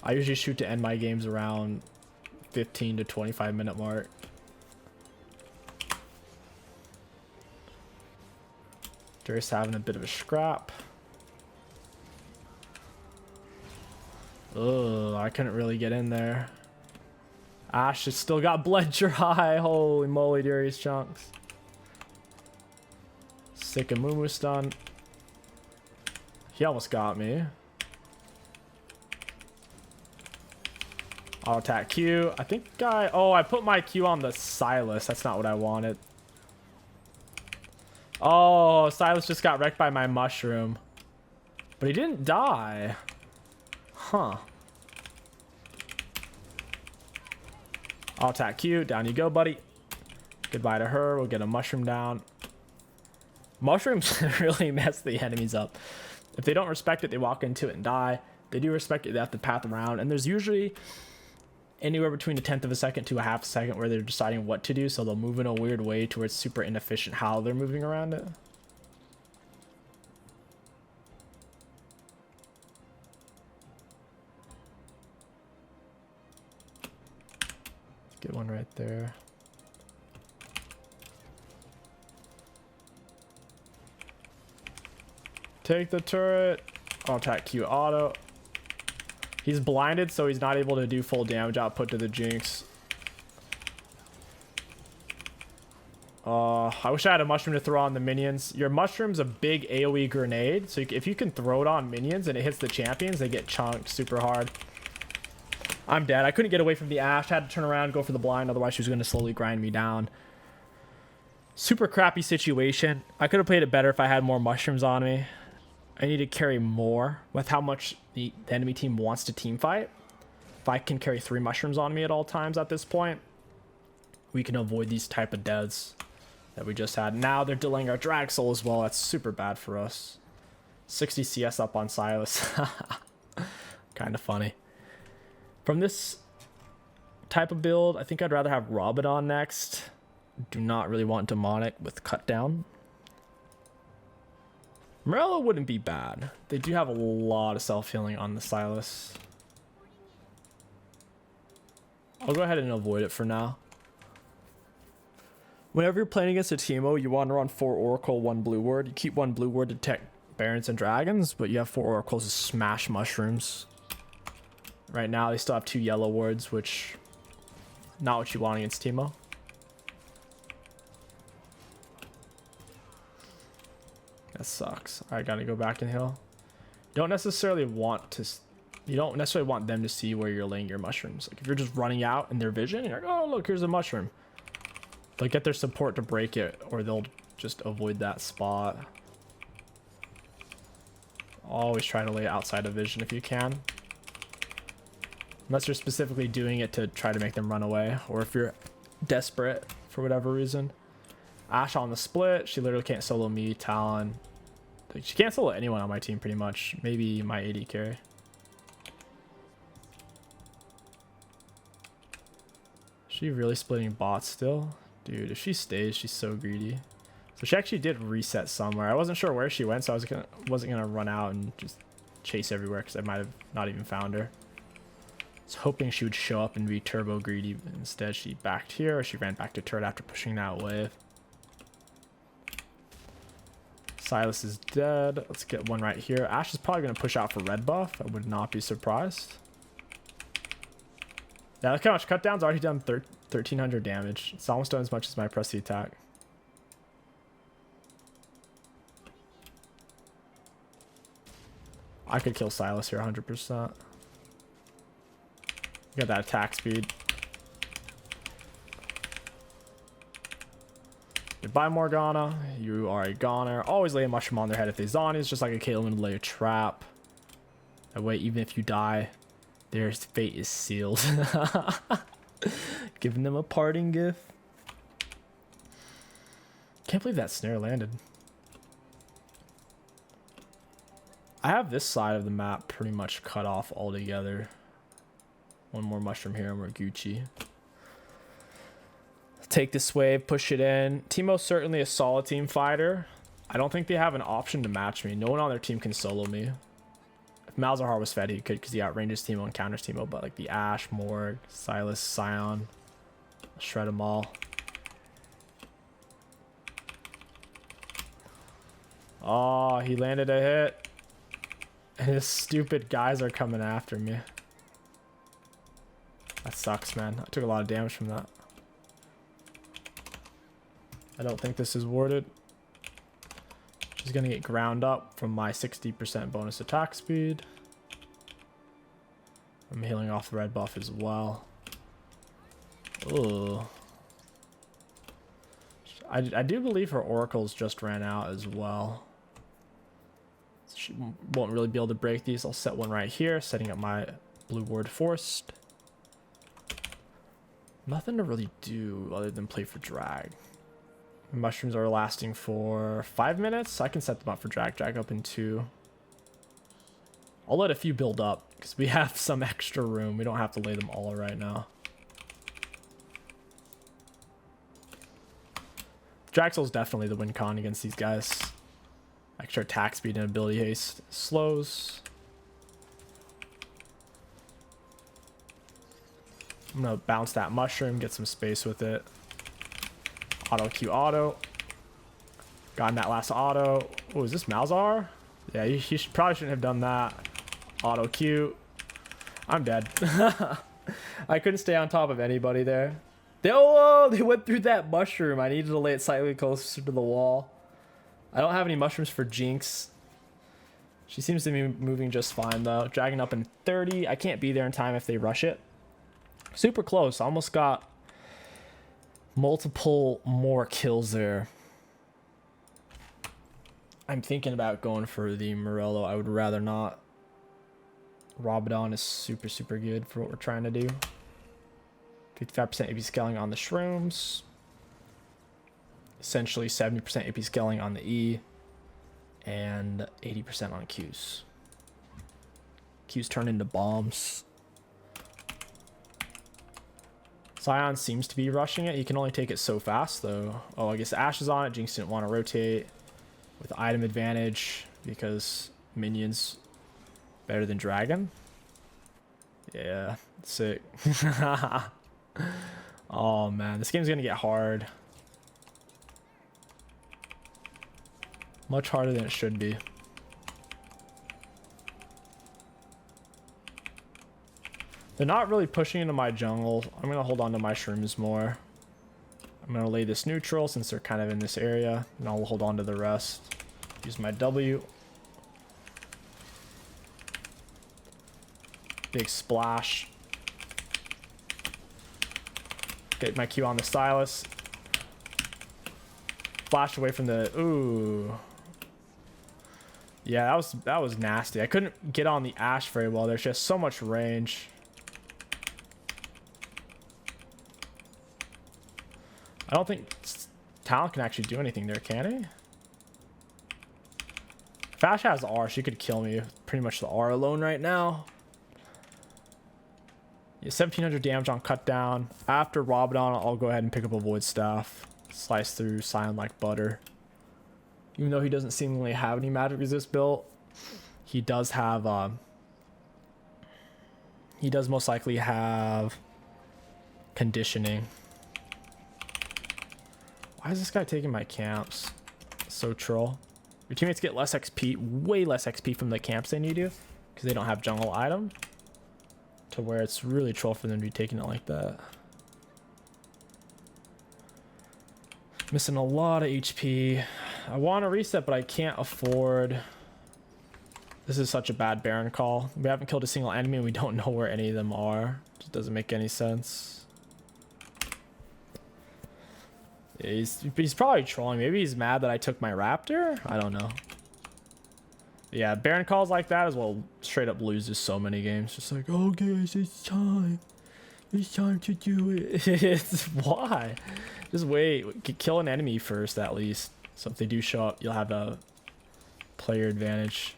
I usually shoot to end my games around 15 to 25 minute mark. Darius having a bit of a scrap. Oh, I couldn't really get in there. Ashe has still got blood dry. Holy moly, Darius chunks. Sick of Mumu stun. He almost got me. I'll attack Q. I think I put my Q on the Silas. That's not what I wanted. Oh, Silas just got wrecked by my mushroom. But he didn't die. Huh. I'll attack Q. Down you go, buddy. Goodbye to her. We'll get a mushroom down. Mushrooms really mess the enemies up. If they don't respect it, they walk into it and die. They do respect it, they have to path around. And there's usually anywhere between a tenth of a second to a half a second where they're deciding what to do, so they'll move in a weird way to where it's super inefficient how they're moving around it. Good one right there. Take the turret. I'll attack Q auto. He's blinded, so he's not able to do full damage output to the Jinx. I wish I had a mushroom to throw on the minions. Your mushroom's a big AoE grenade, so if you can throw it on minions and it hits the champions, they get chunked super hard. I'm dead. I couldn't get away from the Ashe. Had to turn around, go for the blind, otherwise she was going to slowly grind me down. Super crappy situation. I could have played it better if I had more mushrooms on me. I need to carry more with how much the enemy team wants to team fight. If I can carry 3 mushrooms on me at all times at this point, we can avoid these type of deaths that we just had. Now they're delaying our drag soul as well. That's super bad for us. 60 CS up on Silas. Kind of funny. From this type of build. I think I'd rather have Rabadon next. Do not really want Demonic with cut down. Morello wouldn't be bad. They do have a lot of self-healing on the Silas. I'll go ahead and avoid it for now. Whenever you're playing against a Teemo, you want to run 4 Oracle, 1 Blue Ward. You keep 1 Blue Ward to detect Barons and Dragons, but you have 4 Oracles to smash Mushrooms. Right now, they still have 2 Yellow Wards, which not what you want against Teemo. That sucks. I gotta go back and heal. You don't necessarily want them to see where you're laying your mushrooms. Like if you're just running out in their vision, you're like, oh look, here's a mushroom. They'll get their support to break it, or they'll just avoid that spot. Always try to lay it outside of vision if you can. Unless you're specifically doing it to try to make them run away, or if you're desperate for whatever reason. Ashe on the split. She literally can't solo me. Talon. Like, she can't solo anyone on my team pretty much. Maybe my AD carry. Is she really splitting bots still? Dude, if she stays, she's so greedy. So she actually did reset somewhere. I wasn't sure where she went, so I wasn't gonna run out and just chase everywhere because I might have not even found her. I was hoping she would show up and be turbo greedy, but instead she backed here, or she ran back to turret after pushing that wave. Silas is dead. Let's get one right here. Ashe is probably going to push out for red buff. I would not be surprised. Yeah, look how much cut down's already done 1300 damage. It's almost done as much as my pressy attack. I could kill Silas here 100%. Got that attack speed. Goodbye, Morgana. You are a goner. Always lay a mushroom on their head if they zombies, just like a Caitlyn would lay a trap. That way, even if you die, their fate is sealed. Giving them a parting gift. Can't believe that snare landed. I have this side of the map pretty much cut off altogether. One more mushroom here and we're Gucci. Take this wave, push it in. Teemo's certainly a solid team fighter. I don't think they have an option to match me. No one on their team can solo me. If Malzahar was fed, he could because he outranges Teemo and counters Teemo. But like the Ashe, Morg, Silas, Scion, I'll shred them all. Oh, he landed a hit. And his stupid guys are coming after me. That sucks, man. I took a lot of damage from that. I don't think this is warded. She's gonna get ground up from my 60% bonus attack speed. I'm healing off the red buff as well. Ugh. I do believe her oracles just ran out as well. So she won't really be able to break these. I'll set one right here, setting up my blue ward forced. Nothing to really do other than play for drag. Mushrooms are lasting for 5 minutes. I can set them up for drag up in 2. I'll let a few build up because we have some extra room. We don't have to lay them all right now. Draxel's definitely the win con against these guys. Extra attack speed and ability haste. Slows. I'm gonna bounce that mushroom, get some space with it. Auto Q auto. Got in that last auto. Oh, is this Malzahar? Yeah, he probably shouldn't have done that. Auto Q. I'm dead. I couldn't stay on top of anybody there. They went through that mushroom. I needed to lay it slightly closer to the wall. I don't have any mushrooms for Jinx. She seems to be moving just fine though. Dragging up in 30. I can't be there in time if they rush it. Super close. Almost got multiple more kills there. I'm thinking about going for the Morello. I would rather not. Rabadon is super, super good for what we're trying to do. 55% AP scaling on the shrooms. Essentially 70% AP scaling on the E. And 80% on Qs. Qs turn into bombs. Scion seems to be rushing it. He can only take it so fast, though. Oh, I guess Ashe is on it. Jinx didn't want to rotate with item advantage because minions better than dragon. Yeah, sick. Oh, man. This game's going to get hard. Much harder than it should be. They're not really pushing into my jungle. I'm going to hold on to my shrooms more. I'm going to lay this neutral since they're kind of in this area. And I'll hold on to the rest. Use my W. Big splash. Get my Q on the Stylus. Flash away from the... Ooh. Yeah, that was nasty. I couldn't get on the Ashe very well. There's just so much range. I don't think Talon can actually do anything there, can he? If Ashe has R, she could kill me with pretty much the R alone right now. Yeah, 1700 damage on cut down. After Rabadon, I'll go ahead and pick up a Void Staff. Slice through Scion like butter. Even though he doesn't seemingly have any magic resist built, he does have he does most likely have conditioning. Why is this guy taking my camps? So troll. Your teammates get less XP, way less XP from the camps than you do, because they don't have jungle item. To where it's really troll for them to be taking it like that. Missing a lot of HP. I want to reset, but I can't afford. This is such a bad Baron call. We haven't killed a single enemy and we don't know where any of them are. It just doesn't make any sense. Yeah, he's probably trolling. Maybe he's mad that I took my Raptor? I don't know. Yeah, Baron calls like that as well straight up loses so many games. Just like, oh guys, it's time. It's time to do it. It's why? Just wait. Kill an enemy first at least. So if they do show up, you'll have a player advantage.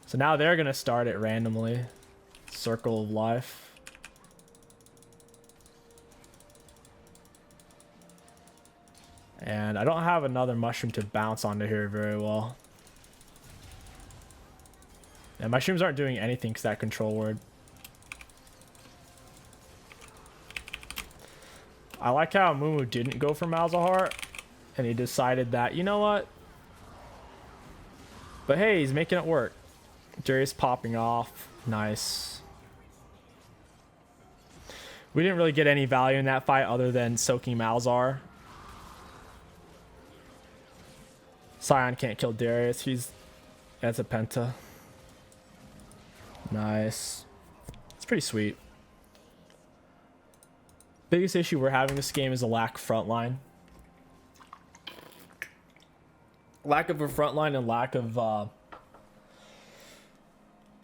So now they're going to start it randomly. Circle of life. And I don't have another mushroom to bounce onto here very well. And mushrooms aren't doing anything because that control word. I like how Mumu didn't go for Malzahar. And he decided that, you know what? But hey, he's making it work. Darius popping off. Nice. We didn't really get any value in that fight other than soaking Malzahar. Scion can't kill Darius. That's a penta. Nice. It's pretty sweet. Biggest issue we're having this game is a lack of frontline. Lack of a frontline and lack of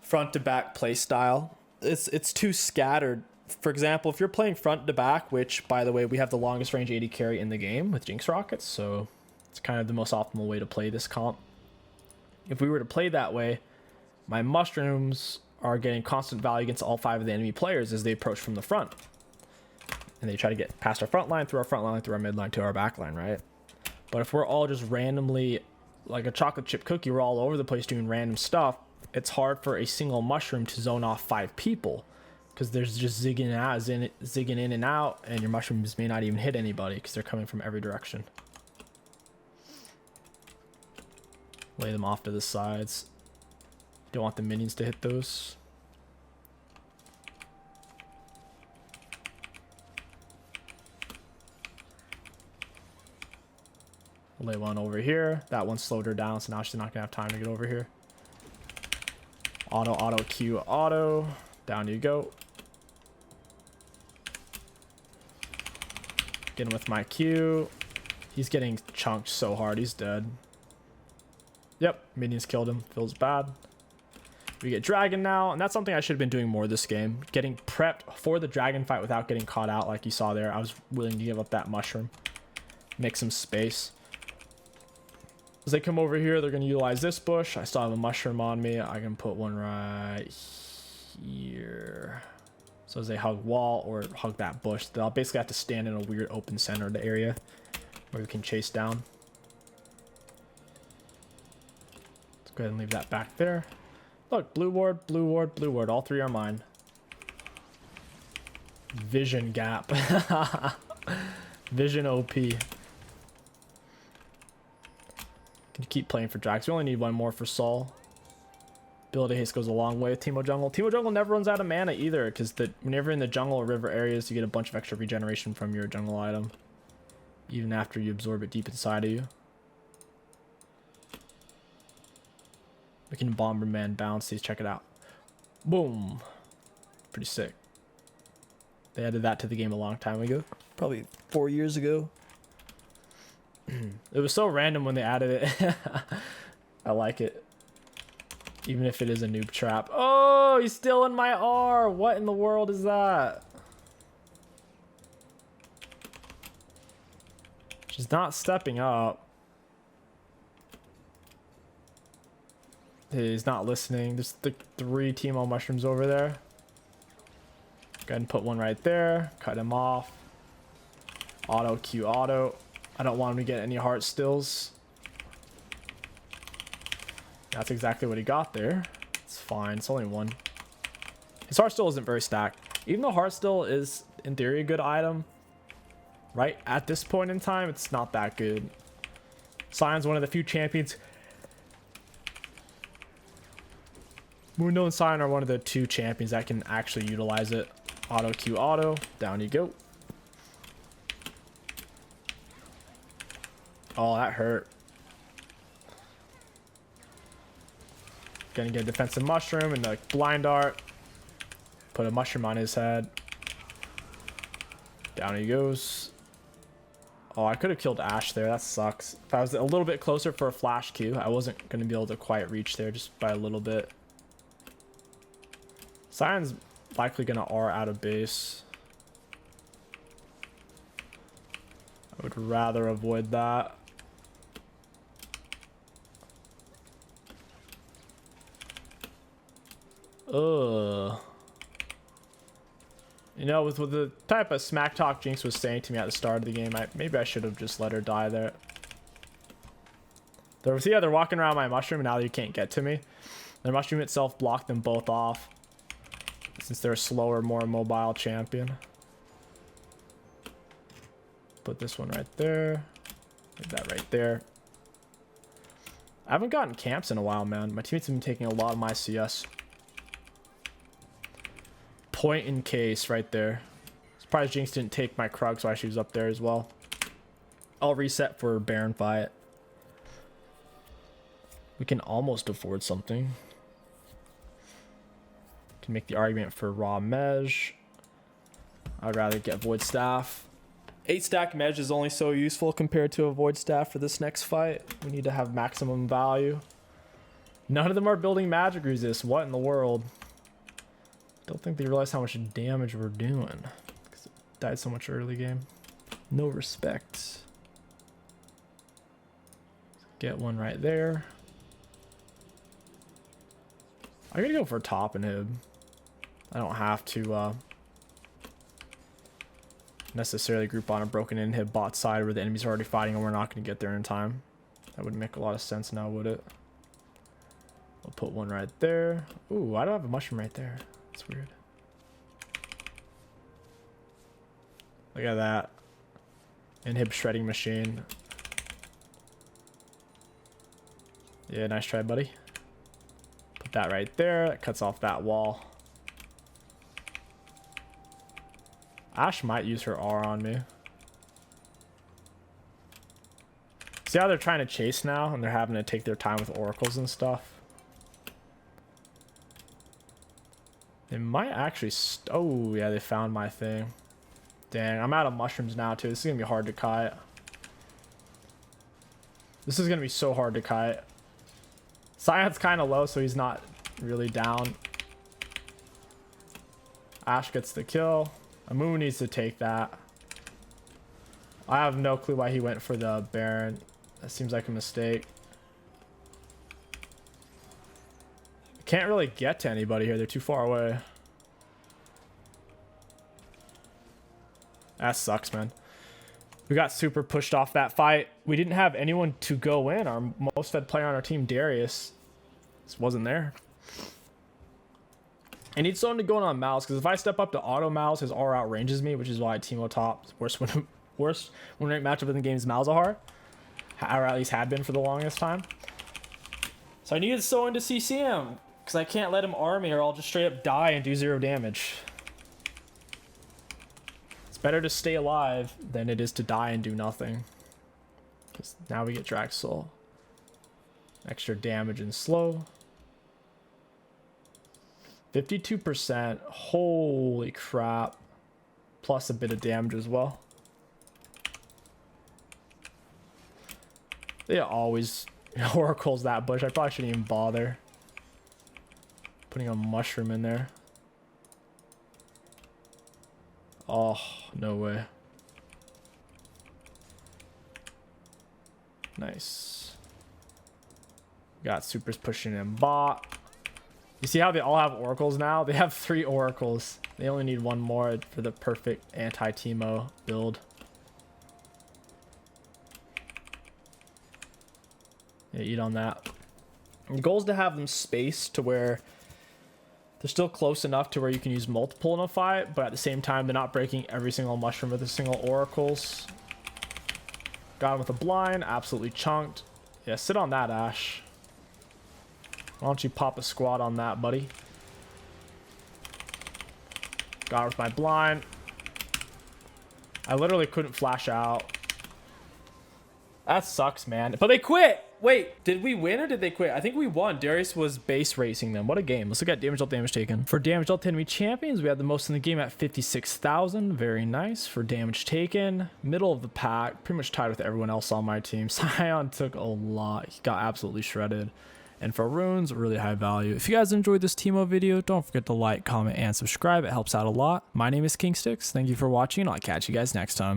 front to back play style. It's too scattered. For example, if you're playing front to back, which by the way, we have the longest range 80 carry in the game with Jinx Rockets, so it's kind of the most optimal way to play this comp. If we were to play that way, my mushrooms are getting constant value against all 5 of the enemy players as they approach from the front. And they try to get past our front line, through our mid line, to our back line, right? But if we're all just randomly, like a chocolate chip cookie, we're all over the place doing random stuff, it's hard for a single mushroom to zone off 5 people. Because there's just zigging in and out, and your mushrooms may not even hit anybody because they're coming from every direction. Lay them off to the sides. Don't want the minions to hit those. Lay one over here. That one slowed her down, so now she's not gonna have time to get over here. Auto, Q, auto. Down you go. Getting with my Q. He's getting chunked so hard. He's dead. Yep, minions killed him. Feels bad. We get dragon now, and that's something I should have been doing more this game. Getting prepped for the dragon fight without getting caught out like you saw there. I was willing to give up that mushroom. Make some space. As they come over here, they're going to utilize this bush. I still have a mushroom on me. I can put one right here. So as they hug wall or hug that bush, they'll basically have to stand in a weird open center of the area where we can chase down. Let's go ahead and leave that back there. Look, blue ward, blue ward, blue ward. All three are mine. Vision gap. Vision OP. Can you keep playing for Drax? We only need one more for Sol. Ability haste goes a long way with Teemo jungle. Teemo jungle never runs out of mana either, because whenever in the jungle or river areas, you get a bunch of extra regeneration from your jungle item, even after you absorb it deep inside of you. We can Bomberman bounce these. Check it out. Boom. Pretty sick. They added that to the game a long time ago. Probably 4 years ago. It was so random when they added it. I like it. Even if it is a noob trap. Oh, he's still in my R. What in the world is that? She's not stepping up. He's not listening. There's the 3 Teemo mushrooms over there. Go ahead and put one right there. Cut him off. Auto Q auto. I don't want him to get any heart stills. That's exactly what he got there. It's fine. It's only 1. His heart still isn't very stacked. Even though heart still is in theory a good item, right at this point in time, it's not that good. Sion's one of the few champions. Mundo and Sion are one of the 2 champions that can actually utilize it. Auto Q auto. Down you go. Oh, that hurt. Gonna get a defensive mushroom and a blind art. Put a mushroom on his head. Down he goes. Oh, I could have killed Ashe there. That sucks. If I was a little bit closer for a flash Q, I wasn't going to be able to quite reach there just by a little bit. Sion's likely going to R out of base. I would rather avoid that. Ugh. You know, with the type of smack talk Jinx was saying to me at the start of the game, maybe I should have just let her die there. They're walking around my mushroom, and now you can't get to me. The mushroom itself blocked them both off, since they're a slower, more mobile champion. Put this one right there. Leave that right there. I haven't gotten camps in a while, man. My teammates have been taking a lot of my CS. Point in case right there. Surprised Jinx didn't take my Krugs while she was up there as well. I'll reset for Baron fight. We can almost afford something. Can make the argument for raw Mej. I'd rather get Void Staff. 8 stack Mej is only so useful compared to a Void Staff for this next fight. We need to have maximum value. None of them are building magic resist. What in the world? Don't think they realize how much damage we're doing. Because it died so much early game. No respect. Get one right there. I'm gonna go for top inhib. I don't have to necessarily group on a broken inhib bot side where the enemy's already fighting and we're not gonna get there in time. That wouldn't make a lot of sense now, would it? I'll put one right there. Ooh, I don't have a mushroom right there. That's weird. Look at that. Inhib shredding machine. Yeah, nice try, buddy. Put that right there. That cuts off that wall. Ashe might use her R on me. See how they're trying to chase now and they're having to take their time with oracles and stuff? They might actually... oh, yeah, they found my thing. Dang, I'm out of mushrooms now, too. This is going to be hard to kite. This is going to be so hard to kite. Sion's kind of low, so he's not really down. Ashe gets the kill. Amu needs to take that. I have no clue why he went for the Baron. That seems like a mistake. Can't really get to anybody here. They're too far away. That sucks, man. We got super pushed off that fight. We didn't have anyone to go in. Our most fed player on our team, Darius, just wasn't there. I need someone to go in on mouse, because if I step up to auto mouse, his R outranges me, which is why Teemo top worst win rate matchup in the game is Malzahar, or at least had been for the longest time. So I needed someone to CC him, because I can't let him R me or I'll just straight up die and do 0 damage. It's better to stay alive than it is to die and do nothing. Because now we get Drax Soul. Extra damage and slow. 52%. Holy crap. Plus a bit of damage as well. They always oracles that bush. I probably shouldn't even bother putting a mushroom in there. Oh, no way. Nice. Got supers pushing in bot. You see how they all have oracles now? They have 3 oracles. They only need 1 more for the perfect anti-Teemo build. Yeah, eat on that. The goal is to have them spaced to where they're still close enough to where you can use multiple in a fight, but at the same time, they're not breaking every single mushroom with a single oracles. Got him with a blind, absolutely chunked. Yeah, sit on that, Ash. Why don't you pop a squad on that, buddy? Got her with my blind. I literally couldn't flash out. That sucks, man. But they quit! Wait, did we win or did they quit? I think we won. Darius was base racing them. What a game. Let's look at damage dealt, damage taken. For damage dealt to enemy champions, we had the most in the game at 56,000. Very nice. For damage taken, middle of the pack. Pretty much tied with everyone else on my team. Sion took a lot. He got absolutely shredded. And for runes, really high value. If you guys enjoyed this Teemo video, don't forget to like, comment, and subscribe. It helps out a lot. My name is Kingsticks. Thank you for watching, and I'll catch you guys next time.